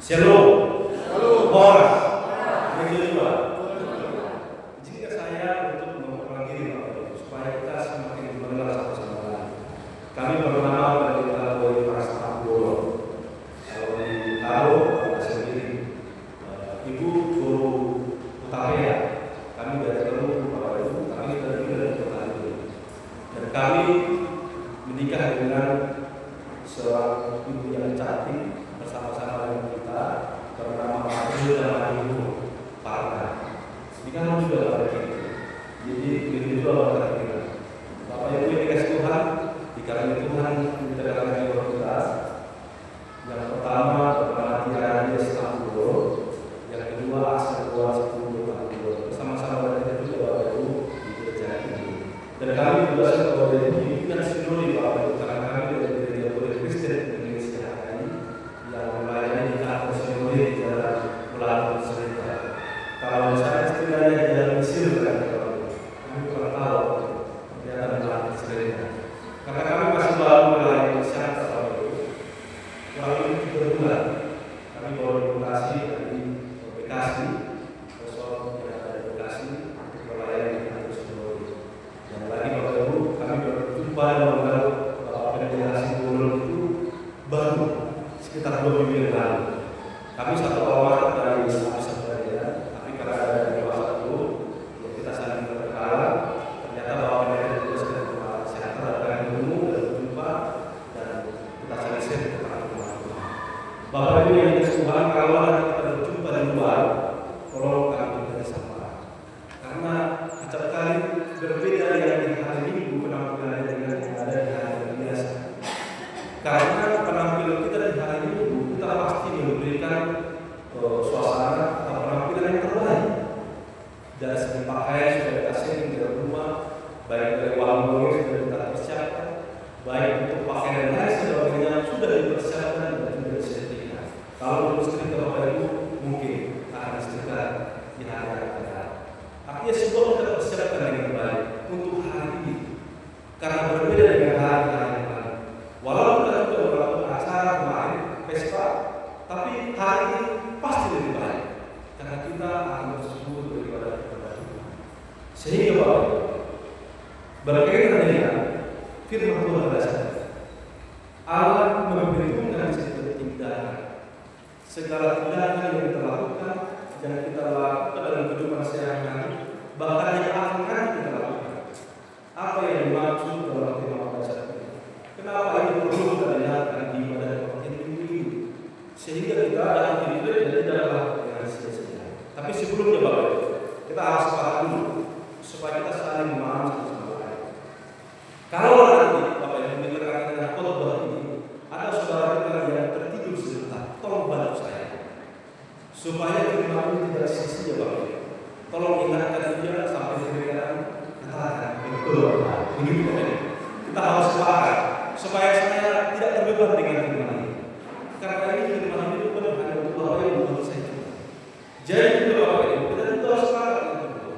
Shalom. Horas. Yang kedua, jika saya untuk memperbaiki supaya kita semakin mengenal satu sama lain. Kami mengenal dari Boy Prasna Guru. Kalau tahu sendiri, Ibu Guru Utapaya. Kami dari Guru Bapak Ibu, kami dari Petani. Dan kami menikah dengan seorang ibu yang cantik bersama-sama dengan kita bernama Abdul dan Ibu Parna. Ini kan juga ada gitu. Jadi begitu Allah kita. Bapak Ibu yang dikasih Tuhan, dikarenakan Tuhan menciptakan kita. Yang pertama berarti ada Istanbul, yang kedua asal dua Istanbul. Bersama-sama dengan itu Bapak Ibu di gereja ini. Dan kami juga sebagai pimpinan sinode Bapak Ibu, karena kami dari gereja Kristen Indonesia yang melayani di kantor sinode di jalan Melalui Serita. Kalau saya istilahnya di jalan Mesir kan, kami kurang tahu ternyata Melalui Serita. Karena kami masih baru melayani masyarakat Bapak Ibu. Kurang lebih 3 bulan kami baru dimutasi dari Bekasi, Resort yang ada di Bekasi untuk melayani di kantor sinode. Dan lagi Bapak Ibu, kami berjumpa dengan Bapak Pendeta Simbolon itu baru sekitar 2 minggu yang lalu. Kami satu awal dari satu bagian, tapi karena ada di bawah itu, ya kita saling berkenalan. Ternyata Bapak Pendeta juga sudah berkenalan. Saya datang ketemu dan berjumpa dan kita saling share tentang teman-teman. Bapak Ibu yang dikasih Tuhan, kalau kita berjumpa di luar, tolong kami beri sabar. Karena acap kali berbeda yang di hari Minggu penampilan dengan yang ada di hari biasa. Karena penampilan kita di hari Minggu kita pasti memberikan suasana atau penampilan yang terbaik. Dari segi pakaian sudah kita setting dari rumah, baik dari wangi sudah kita persiapkan, baik untuk pakaian dan lain sebagainya sudah dipersiapkan dan sudah disettingkan. Kalau belum setrika Bapak Ibu mungkin akan setrika di hari yang akan datang. Artinya semua kita persiapkan dengan baik untuk hari ini. Karena berbeda dengan hari-hari yang lain. Walaupun kita sudah melakukan acara kemarin, pesta, tapi hari ini pasti lebih baik. Karena kita akan bersyukur daripada kepada Tuhan. Sehingga Bapak Ibu, berkaitan dengan firman Tuhan dasar, Allah memperhitungkan segala tindakan, segala tindakan yang kita lakukan, yang kita lakukan dalam kehidupan sehari-hari, bahkan yang akan kita lakukan. Apa yang dimaksud dalam firman dasar ini? Kenapa ini perlu kita lihatkan di ibadah ini? Sehingga kita ada aktivitas dan tidaklah dengan sia-sia. Tapi sebelumnya Bapak Ibu, kita harus paham dulu supaya kita saling memahami satu sama lain. Kalau nanti Bapak Ibu mendengarkan dengan khotbah ini, ada saudara kita yang tertidur sebentar, tolong bantu saya supaya firman ini tidak sia-sia Bapak Ibu. Tolong ingatkan dia sampai diberikan katakan betul. Begitu Bapak Ibu. Kita harus sepakat supaya saya tidak terbeban dengan firman ini. Karena ini firman ini bukan hanya untuk Bapak Ibu menurut saya. Jadi itu Bapak Ibu, kita itu harus sepakat itu.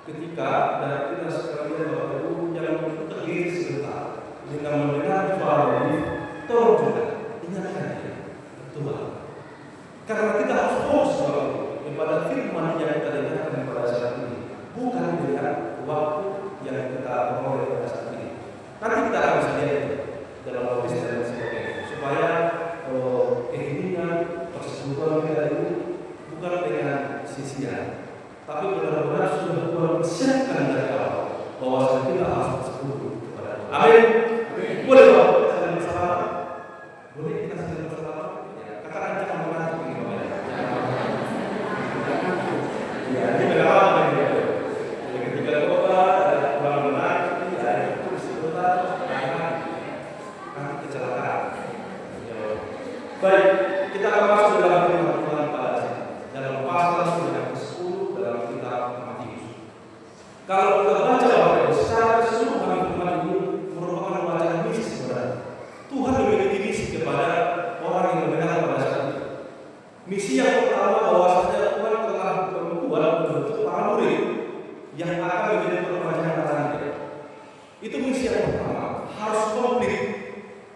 Ketika dan kita sekalian Bapak Ibu yang terdiri sebentar dengan mendengar suara ini, tolong juga ingatkan dia betul. Karena kita harus fokus Bapak Ibu kepada firman yang kita dengarkan pada saat ini, bukan dengan waktu yang kita peroleh pada saat ini. Nanti kita akan bisa lihat dalam habis dan sebagainya supaya keinginan persekutuan kita itu bukan dengan sia-sia, tapi benar-benar sudah Tuhan persiapkan dari awal bahwa kita harus bersekutu kepada Tuhan. Amin. Boleh Bapak kita saling bersama? Boleh kita saling bersama? Ya, katakan jangan mengantuk ini Bapak. Ya, ini berapa ini? Ketika coba ada kurang menanti, ada itu sebentar, nanti kecelakaan. Baik, kita akan masuk dalam firman Tuhan pada sini. Dalam pasal yang ke-10 dalam kitab Matius. Kalau kita baca Bapak Ibu, secara keseluruhan firman ini merupakan wacana misi sebenarnya. Tuhan memiliki misi kepada orang yang mendengar pada saat itu. Misi yang pertama bahwasanya Tuhan telah membentuk para murid yang akan menjadi perpanjangan tangannya. Itu misi yang pertama, harus komplit.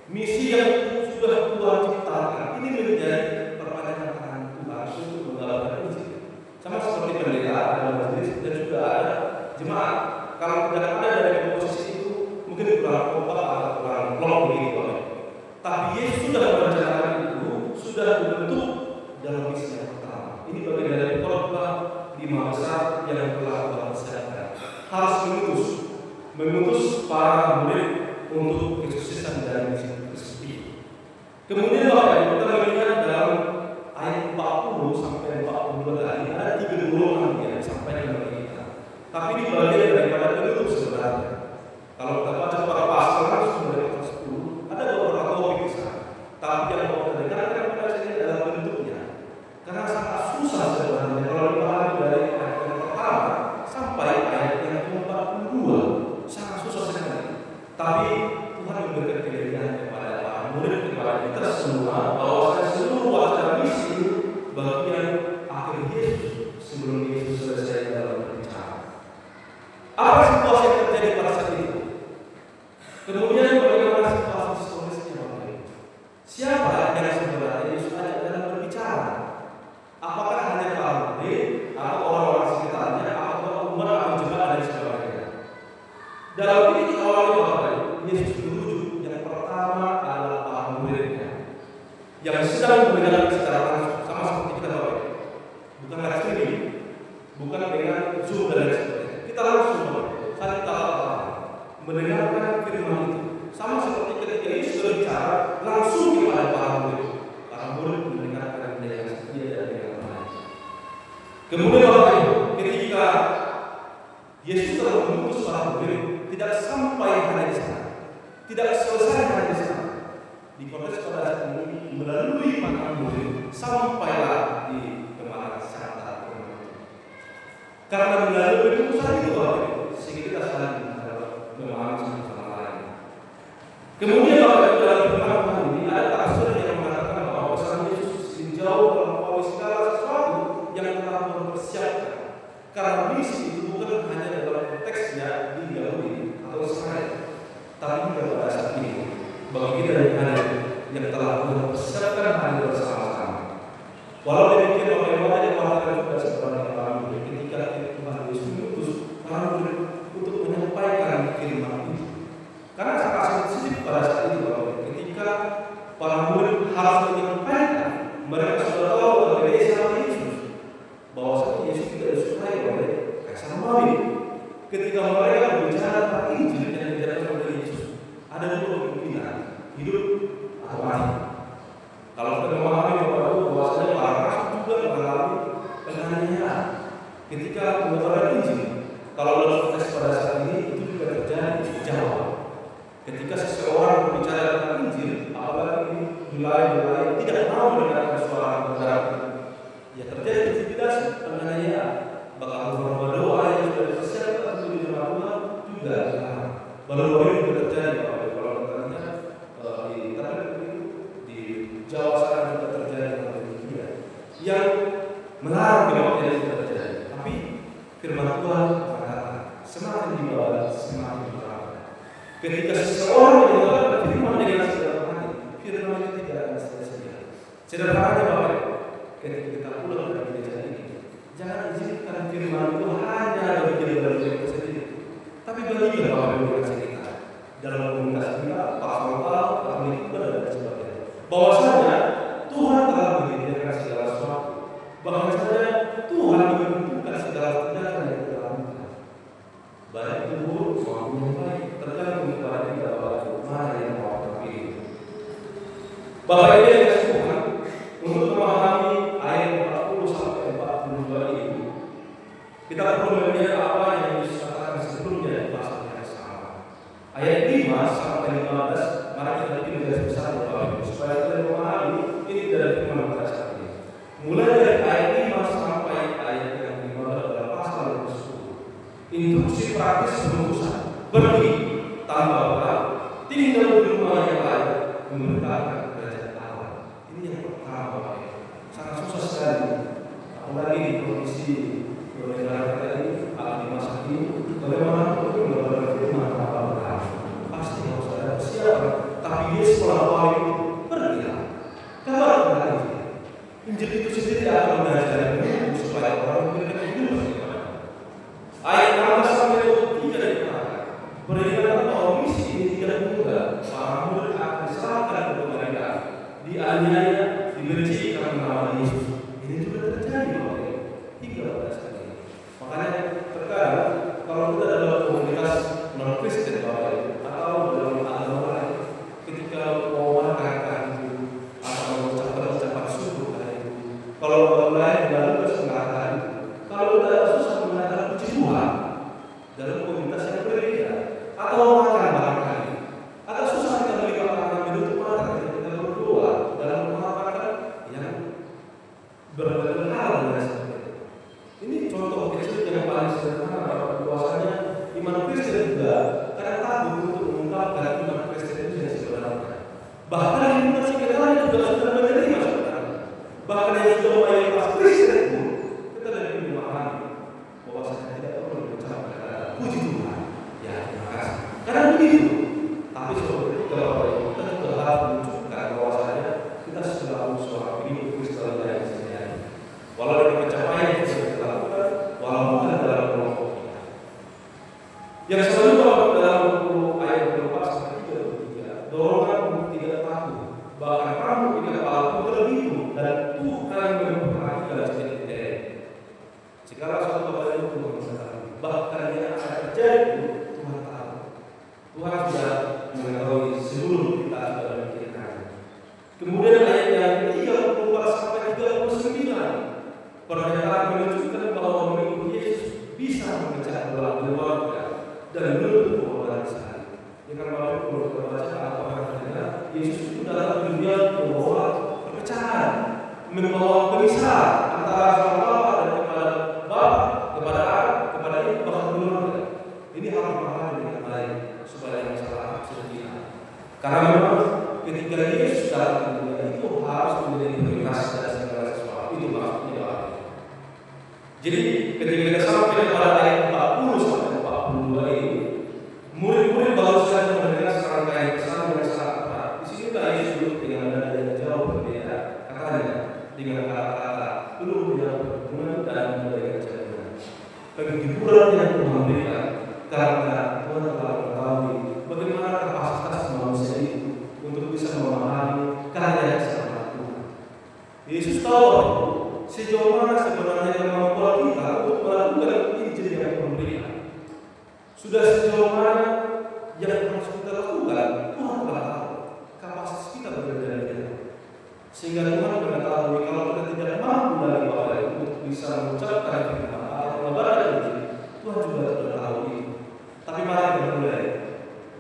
Misi yang sudah Tuhan ciptakan ini menjadi perpanjangan tangan dan juga ada jemaat. Kalau tidak ada dari posisi itu, mungkin kurang kompak atau kurang klop begitu. Tapi Yesus sudah merencanakan itu, sudah dibentuk dalam misi yang pertama. Ini bagian dari khotbah 5 besar yang telah Tuhan siapkan. Harus mengutus para murid untuk kesuksesan dari misi tersebut. Kemudian Bapak Ibu, kita melihat dalam ayat 40 sampai 42 tadi ada 3 golongan yang disampaikan kepada kita. Tapi ini bagian daripada penutup sebenarnya. Kalau kita baca para pasal langsung dari pasal 10, ada beberapa topik di sana. Tapi yang mau kita dengarkan pada sini adalah bentuknya. Karena sangat susah sebenarnya kalau dipahami dari ayat yang pertama sampai ayat yang ke-42, sangat susah sekali. Tapi Tuhan memberikan kelebihan kepada para murid, kepada kita semua, bahwa seluruh wacana misi bagian akhir Yesus sebelum Yesus selesai dalam berbicara. Apa situasi yang terjadi pada saat itu? Kemudian bagaimana situasi historisnya? Siapa yang sebenarnya Yesus ajak dalam berbicara? Apakah hanya para murid atau orang-orang sekitarnya atau umat atau jemaat dan sebagainya? Dalam ini awalnya Yesus menuju yang pertama adalah para muridnya yang sedang mendengarkan secara langsung, sama seperti kita Bapak. Bukan live streaming, bukan dengan Zoom dan lain sebagainya. Kita langsung saling mendengarkan firman itu, sama seperti ketika Yesus berbicara langsung kepada para murid. Para murid mendengarkan dengan setia dan dengan baik. Kemudian Bapak Ibu, ketika Yesus telah mengutus para murid, tidak sampai hanya di sana, tidak selesai hanya di sana. Di konteks pada saat ini melalui para murid sampailah di kemana Santa. Karena melalui pengutusan itu Bapak Ibu, sehingga kita saling memahami satu sama lain. Kemudian Bapak Ibu, dalam firman ini ada tafsir yang mengatakan bahwa pesan Yesus jauh melampaui segala sesuatu yang telah mempersiapkan. Karena misi itu bukan hanya dalam konteksnya di Yahudi atau Israel, tapi juga pada saat ini bagi kita yang telah mempersiapkan hadir bersama-sama. Walau demikian Bapak Ibu, ada yang mengatakan juga sebenarnya para murid ketika Tuhan Yesus mengutus para murid untuk menyampaikan firman itu. Karena sangat sensitif pada saat itu Bapak Ibu, ketika para murid harus menyampaikan, mereka sudah tahu bahwa Yesus bahwa Yesus tidak disukai oleh Kaisar Romawi. Ketika mereka berbicara tentang Injil yang dijelaskan oleh Yesus, ada dua kemungkinan, hidup atau mati. Kalau kita memahami bahwasanya para rasul juga mengalami penganiayaan ketika menyebarkan Injil. Kalau dalam konteks pada saat ini itu juga terjadi di Jawa. Ketika seseorang berbicara tentang Injil, apalagi wilayah-wilayah tidak mau mendengarkan suara kebenaran, ya terjadi intimidasi, penganiayaan. Bahkan beberapa doa yang sudah dipersiapkan untuk diterima Tuhan juga dilarang. Baru-baru ini juga terjadi kalau kita lihat di Jawa sana juga terjadi yang melarang bahwa tidak terjadi. Tapi firman Tuhan mengatakan semakin dibawa semakin berapa. Ketika seseorang mendengarkan firman dengan segala hati, firman itu tidak akan sia-sia. Sederhananya Bapak, ketika kita pulang dari gereja ini, jangan izinkan firman itu hanya bagi kita sendiri, tapi bagi Bapak Ibu kita dalam komunitas kita, pastoral, kami dan sebagainya. Bahwasanya Tuhan telah menyediakan segala sesuatu. Bahkan saja Tuhan menentukan segala tindakan yang kita lakukan, baik itu buruk maupun yang baik, tergantung kepada kita Bapak Ibu mana yang mau terpilih. Bapak Ibu yang kasih Tuhan, untuk memahami ayat 40 sampai 42 ini, kita perlu melihat apa yang Yesus katakan sebelumnya di pasal yang sama. Ayat 5 sampai 15, mari kita lihat garis besar Bapak Ibu supaya kita memahami ini dari firman pada saat ini. Mulai dari ayat 5 sampai ayat yang 15 adalah pasal yang ke-10. Instruksi praktis pengutusan. Pergi tanpa bekal, tinggal di rumah yang lain, memberitakan kerajaan Allah. Ini yang pertama Bapak Ibu. Sangat susah sekali, apalagi di kondisi negara kita ini, di masa ini, bagaimana untuk mengabarkan firman tanpa bekal. Pasti harus ada persiapan. Tapi dia sekolah awal itu pergilah, kabarkan Injil. Injil itu sendiri akan mengajari supaya orang memberikan kehidupan kepada. itu. Tapi seperti itu Bapak Ibu, kita juga harus menunjukkan bahwasanya kita selalu seorang hidup Kristen yang sejati. Walau ada pencapaian yang bisa kita lakukan, walau bukan dalam kelompok kita. Yang selanjutnya dalam 20 ayat 24 sampai 33, dorongan untuk tidak takut, bahkan kamu tidak takut terhitung dan Tuhan memperhatikan setiap diri. Segala sesuatu pada itu Tuhan mengetahui, bahkan yang akan terjadi Tuhan tahu. Tuhan sudah mengetahui sebelum kita sudah memikirkan. Kemudian ayat yang 34 sampai 39, pernyataan menunjukkan bahwa mengikut Yesus bisa memecah belah keluarga dan menuntut pembalasan. Dengan Bapak Ibu kalau kita baca apa-apa Yesus itu datang ke dunia membawa perpecahan, membawa pemisahan antara seorang bapak dan kepada bapak, kepada anak, kepada ibu, bahkan keluarga. Ini harus dipahami dengan baik supaya masalah sedikit. Karena memang ketika Yesus datang ke dunia itu harus menjadi prioritas dan segala sesuatu. Itu maksudnya Bapak. Jadi ketika kita sampai pada ayat 40 sampai 42 ini, murid-murid baru saja mendengar serangkaian pesan yang sangat tepat. Di sini Yesus duduk dengan nada yang jauh berbeda. Katanya dengan kata-kata belum yang berhubungan dan memberikan jaminan. Kehiburan yang Tuhan berikan karena Tuhan telah mengetahui bagaimana kapasitas manusia itu untuk bisa memahami karya sama Tuhan. Yesus tahu sejauh mana sebenarnya kemampuan kita untuk melakukan Injil yang memberikan. Sudah sejauh mana yang harus kita lakukan, Tuhan telah tahu. Kapasitas kita berbeda-beda. Sehingga Tuhan mengetahui kalau kita tidak mampu dari Bapak Ibu untuk bisa mengucapkan firman atau mengabarkan Injil, Tuhan juga sudah tahu itu. Tapi mari kita mulai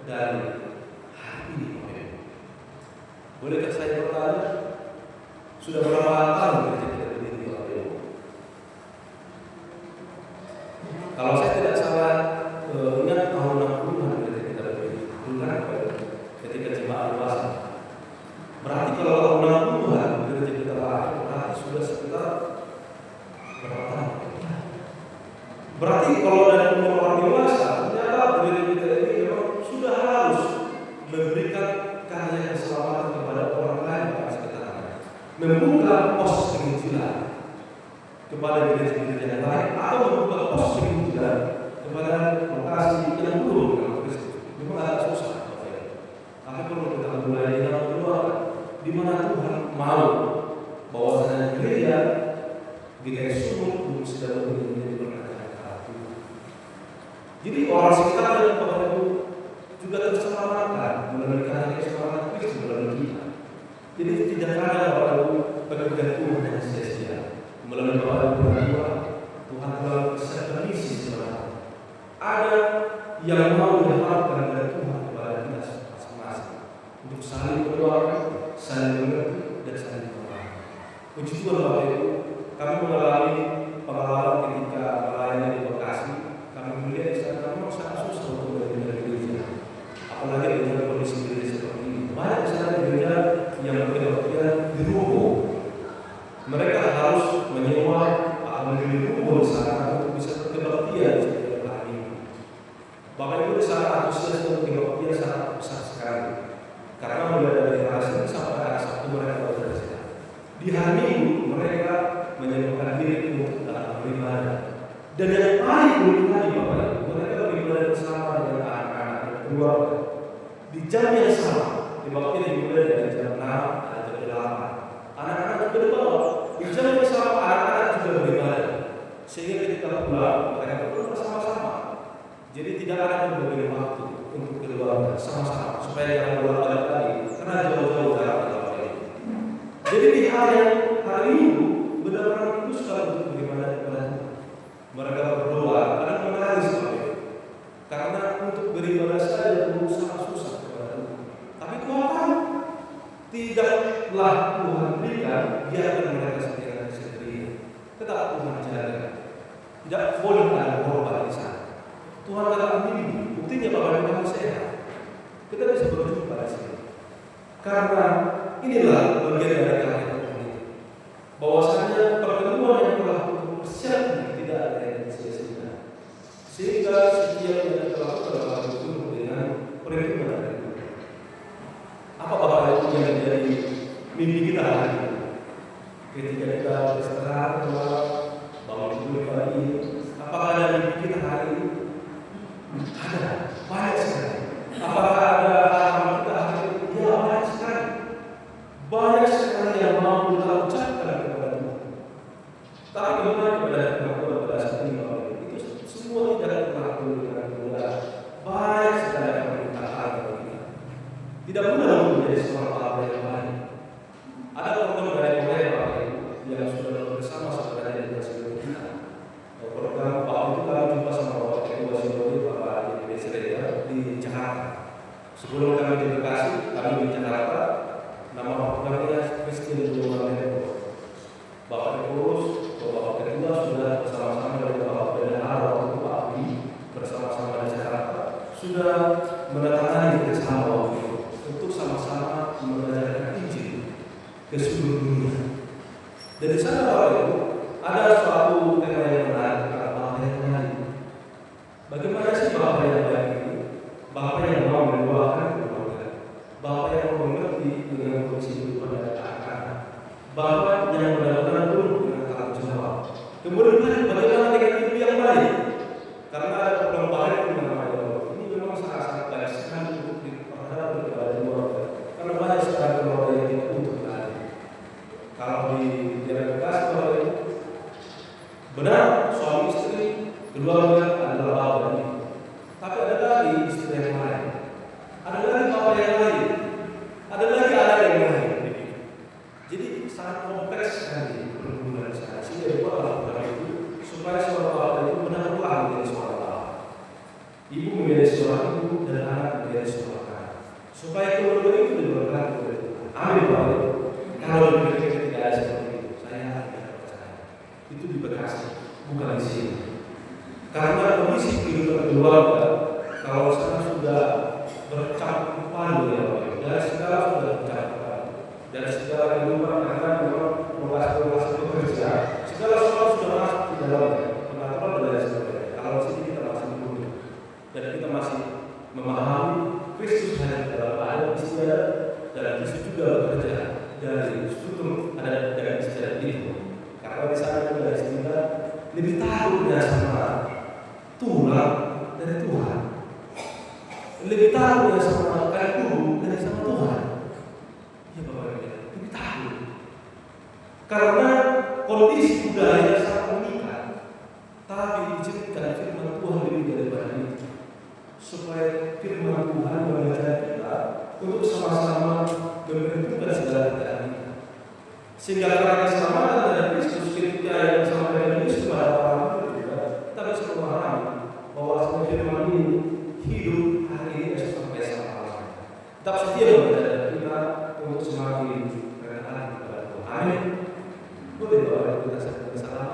dari hari ini, Bapak Ibu. Bolehkah saya bertanya? Sudah berapa tahun kerja kita berdiri, Bapak Ibu? Kalau saya tidak salah, ingat tahun 60-an ketika kita berdiri, bukan ketika jemaat dewasa. Berarti kalau tahun 60-an ketika kita lahir, berarti sudah sekitar berapa tahun? Berarti kalau dari umur orang dewasa, ternyata berdiri kita ini memang sudah harus memberikan karya keselamatan kepada orang lain pada sekitarnya, membuka pos penginjilan kepada gereja-gereja yang lain, atau membuka pos penginjilan kepada lokasi yang belum dengan Kristus. Memang agak susah, tapi perlu kita mulai dalam keluar di mana Tuhan mau bahwasanya gereja sumur belum sudah menjadi berkat. Jadi orang sekitar dan Bapak Ibu juga terselamatkan melalui karya keselamatan Kristus melalui kita. Jadi tidak ada Bapak Ibu pekerjaan Tuhan yang sia-sia. Melalui Bapak Ibu berdua, Tuhan telah bersiapkan misi sebenarnya. Ada yang mau diharapkan dari Tuhan kepada kita masing-masing untuk saling berdoa, saling mengerti, dan saling berdoa. Puji Tuhan Bapak Ibu, kami mengalami pengalaman ketika melayani di Bekasi. Kami melihat di sana memang sangat susah untuk berdiri gereja, apalagi dengan kondisi gereja seperti ini. Banyak di sana gereja yang bekerja di ruko. Mereka harus menyewa atau membeli ruko di sana untuk bisa berbaktian di setiap hari ini. Bapak Ibu di sana antusias untuk berbaktian sangat besar sekali. Karena mulai dari hari Senin sampai hari Sabtu mereka berada di sana. Di hari Minggu mereka menyembuhkan diri untuk datang beribadah. Dan yang paling unik lagi Bapak Ibu, mereka beribadah bersama dengan anak-anak dan keluarga. Di jam yang sama, dibaktian dimulai dari jam 6 dan jam 8. Anak-anak juga dibawa. Di jam yang sama anak-anak juga beribadah. Sehingga ketika pulang mereka pulang bersama-sama. Jadi tidak ada yang berbagi waktu untuk keluarga sama-sama supaya yang bolak-balik lagi karena jauh-jauh jarak Bapak Ibu. Jadi di hari Minggu benar-benar itu sekali untuk beribadah kepada Tuhan. Mereka berdoa dan menangis Bapak Ibu. Karena untuk beribadah saja belum sangat susah kepada Tuhan. Tapi Tuhan tidaklah Tuhan berikan biarkan mereka sendiri. Tetap Tuhan jaga. Tidak boleh ada korban di sana. Tuhan telah memilih, buktinya Bapak Ibu kami sehat. Kita bisa berjumpa di sini. Karena inilah bagian dari karya Tuhan itu. Bahwasanya pertemuan yang telah bersiap tidak ada yang sia-sia. Sehingga setiap yang kita lakukan adalah bertemu dengan perhitungan dari Tuhan. Apa Bapak Ibu yang menjadi mimpi kita hari ini? Ketika kita beristirahat malam, bangun tidur pagi, apakah ada mimpi kita hari ini? Ada, banyak sekali. Apakah ada harapan kita hari ini? Ya, banyak sekali. Banyak sekali yang mau kita ucapkan kepada Tuhan. Tapi bagaimana kepada pengakuan pada saat ini Bapak Ibu? Itu semua tidak pernah perlu dengan mudah. Banyak sekali permintaan kepada kita. Tidak mudah untuk menjadi seorang Bapak yang baik. Ada program dari Korea Bapak Ibu yang sudah bersama sebenarnya dengan seluruh kita. Program Bapak itu kami jumpa sama Bapak Ketua Sinode Bapak Indonesia di Jakarta. Sebelum kami di Bekasi, kami di Jakarta. Nama programnya Christian Global Network. Bapak Pengurus, Bapak Ketua sudah bersama-sama dengan Bapak Bendahara waktu Pak Abi bersama-sama di Jakarta sudah menandatangani kerjasama waktu itu untuk sama-sama mengajarkan Injil ke seluruh dunia. Dan di sana Bapak Ibu ada suatu tema yang menarik tentang Bapak yang lain. Bagaimana sih Bapak yang baik ini? Bapak yang mau mendoakan keluarga, Bapak yang mau mengerti dengan kondisi kehidupan dan anak-anak, Bapak yang benar-benar turun dengan tanggung jawab. Kemudian bagaimana dengan ibu yang baik? Karena ada program baik di mana-mana. Ini memang sangat-sangat baik sekali untuk diperhatikan kepada keluarga. Karena banyak sekali keluarga yang tidak utuh lagi. Kalau di daerah Bekasi Bapak Ibu, benar suami istri keduanya adalah bapak dan ibu. Tapi ada lagi istri yang lain, ada lagi bapak yang lain, ada lagi anak yang lain. Jadi sangat kompleks sekali perhubungan saya. Sehingga dibuatlah program itu supaya seorang bapak itu benar-benar menjadi seorang bapak, ibu menjadi seorang ibu, dan anak menjadi seorang anak. Supaya keluarga itu diberkati oleh Tuhan. Amin Bapak Ibu. Kalau di negeri tidak ada seperti itu, saya tidak percaya. Itu di Bekasi, bukan di sini. Karena kondisi kehidupan keluarga, kalau sana sudah bercampur padu ya Bapak Ibu, dari segala sudah bercampur padu, dari segala kehidupan karena memang lokasi bekerja, segala sesuatu sudah masuk di dalamnya, pengaturan dan lain sebagainya. Kalau sini kita masih belum, dan kita masih memahami Kristus hanya dalam ada istiadat dan Kristus juga bekerja dari struktur ada dari istiadat itu. Karena di sana ada istilah lebih tahu sama Tuhan dari Tuhan, lebih tahu sama kayak guru dari sama Tuhan. Ya Bapak Ibu, lebih tahu. Karena kondisi budaya sangat mengikat, tapi diizinkan firman Tuhan lebih daripada itu, supaya firman Tuhan mengajak kita untuk sama-sama memperhitungkan segala keadaan kita. Sehingga karena keselamatan dari Kristus ketika yang disampaikan Yesus kepada orang itu juga, kita bisa memahami bahwa firman ini hidup hari ini esok sampai selama-lamanya. Tetap setia kepada kita untuk semakin berkenan kepada Tuhan. Amin. Boleh Bapak kita bersama.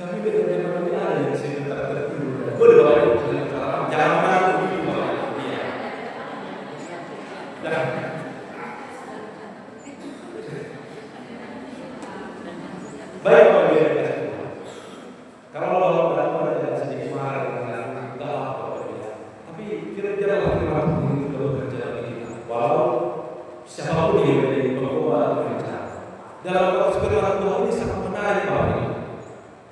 Kami benar-benar ini ada yang saya minta tertentu. Boleh Bapak Ibu bersama. Jangan malu begitu Bapak Ibu. Iya. Dah. Baik Bapak Ibu yang kasih Tuhan. Kalau Bapak ada sedikit marah dengan kita Bapak Ibu. Tapi kira-kira firman Tuhan itu bekerja bagi kita. Walau siapapun yang menjadi pembawa atau pembicara. Dalam konteks firman Tuhan ini sangat menarik Bapak Ibu.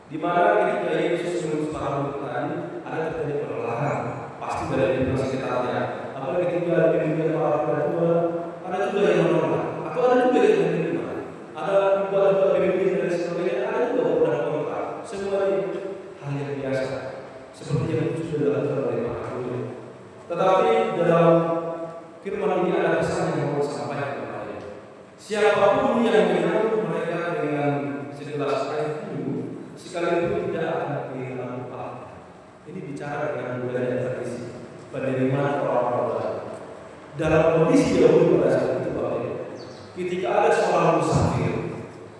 Di mana ketika Yesus menulis para murid tadi ada terjadi perlahan pasti dari lingkungan sekitarnya. Apalagi ketika demikian para ketua ada juga yang menolak atau ada juga yang menerima. Ada juga pemimpin dari sebagainya, ada juga orang kontra. Semua ini hal yang biasa seperti yang sudah dilakukan oleh Pak Guru. Tetapi dalam firman ini ada pesan yang mau disampaikan kepada siapapun yang menyambut mereka dengan segelas air minum, sekalipun tidak akan kehilangan upah. Ini bicara dengan budaya tradisi penerimaan orang-orang baru. Dalam kondisi Yahudi pada saat itu Bapak Ibu, ketika ada seorang musafir,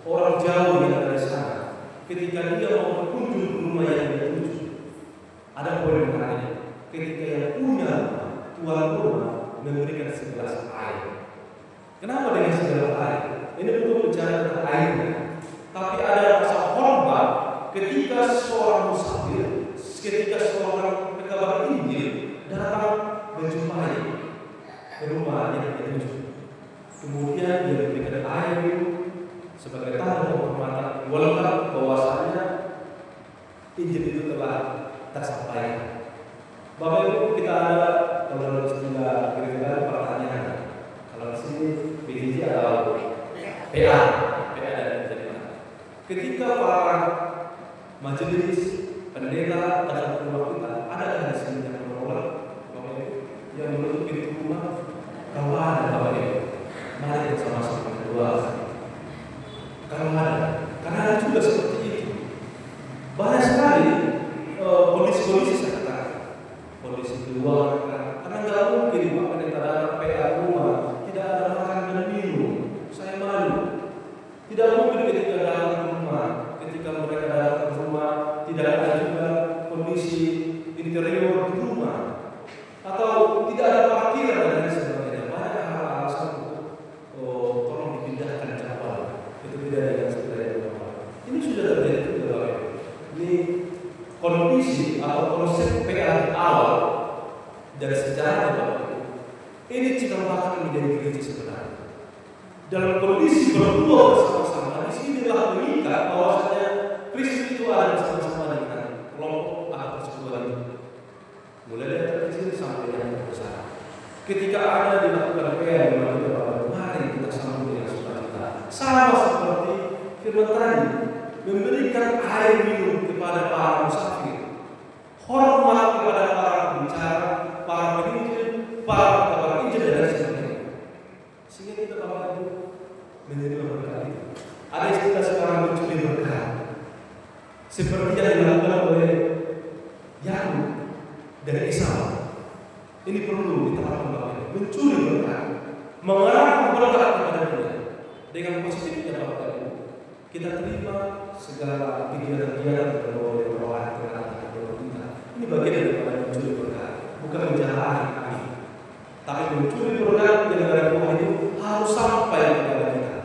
orang jauh yang dari sana, ketika dia mau berkunjung ke rumah yang dia tuju, ada poin menarik. Ketika yang punya tuan rumah memberikan segelas air. Kenapa dengan segelas air? Ini untuk bicara tentang airnya. Tapi ada rasa hormat ketika seorang musafir, ketika seorang pekabar Injil datang ke rumah yang dia tuju. Kemudian dia diberikan air minum sebagai tanda penghormatan, walaupun bahwasanya Injil itu telah tersampaikan. Bapak Ibu, kita ada kalau sudah kira-kira pertanyaan. Kalau di sini PJJ atau PA dan PA. Ketika para majelis pendeta datang ke rumah kita, ada di sini yang menolak, Bapak Ibu, yang menutup pintu rumah. Kalau ada, Bapak Ibu, mari bersama-sama berdoa. Kalau ada, karena ada juga seperti itu. Banyak sekali kondisi-kondisi saya katakan, kondisi keluarga, karena nggak mungkin Pak Pendeta datang PA rumah tidak ada makan dan minum. Saya malu. Tidak mungkin ketika datang ke rumah, ketika mereka datang ke rumah tidak ada juga kondisi interior di rumah, atau tidak ada parkiran dan lain sebagainya. Banyak hal alasan untuk tolong dipindahkan jadwal. Itu tidak dengan segera. Ini sudah terjadi juga, Bapak. Ini kondisi atau konsep PA awal dari sejarah, Bapak. Ini cikal bakal menjadi gereja sebenarnya. Dalam kondisi berdua bersama-sama, di sini telah mengikat bahwasanya Kristus itu ada bersama-sama dengan kelompok atau persekutuan itu. Mulai dari terkecil sampai yang terbesar. Ketika ada dilakukan PA di mana mari kita sambut dengan sukacita. Sama seperti firman tadi, memberikan air minum kepada para musafir, hormat kepada para pembicara, para penginjil, para injil dan sebagainya. Sehingga kita Bapak Ibu menerima berkat itu. Ada istilah sekarang mencuri berkat, seperti yang dilakukan oleh Yakub dan Esau. Ini perlu diterapkan Bapak Ibu. Mencuri berkat, mengarahkan berkat kepada dia. Dengan positifnya Bapak Ibu, kita terima segala kegiatan-kegiatan berbagai rohani terhadap kita. Ini bagian daripada mencuri berkat, bukan menjalahi kami. Tapi mencuri berkat yang dari Tuhan itu harus sampai kepada kita.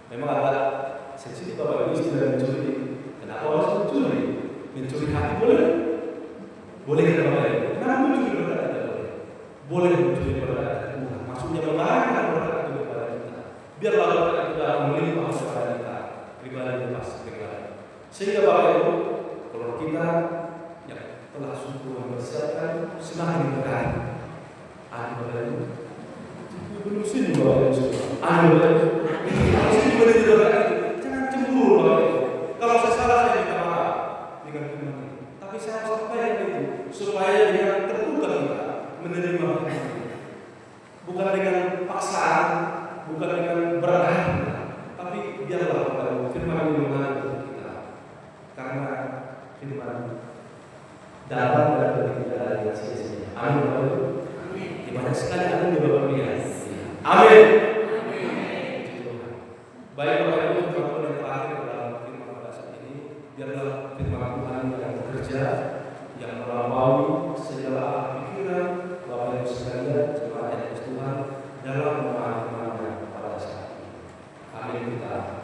Memang ada sensitif Bapak Ibu istilah mencuri. Kenapa harus mencuri? Mencuri hati boleh? Boleh kan Bapak Ibu? Kenapa mencuri berkat tidak boleh? Boleh mencuri berkat Tuhan. Maksudnya mengarahkan berkat itu kepada kita. Biarlah berkat itu melimpah kepada kita. Pribadi lepas pribadi. Sehingga Bapak Ibu, kalau kita yang telah sungguh mempersiapkan semakin berkah. Bapak Ibu, belum sini Bapak Ibu. Bapak Ibu, sini boleh didoakan. Jangan cemburu Bapak Ibu. Kalau saya salah saya minta maaf dengan firman ini. Tapi saya sampaikan itu supaya dengan terbuka kita menerima firman ini. Bukan dengan paksaan, bukan dengan berat, tapi biarlah Bapak Ibu firman ini mengatur kita. Karena firman datang dan pergi dari sia-sia. Amin Bapak Ibu. Banyak sekali amin di Bapak Ibu. Amin. Baik Bapak Ibu, firman yang terakhir dalam firman pada saat ini, biarlah firman Tuhan yang bekerja, yang melampaui segala pikiran Bapak Ibu sekalian, jemaat Tuhan dalam memahami pada saat ini. Amin kita.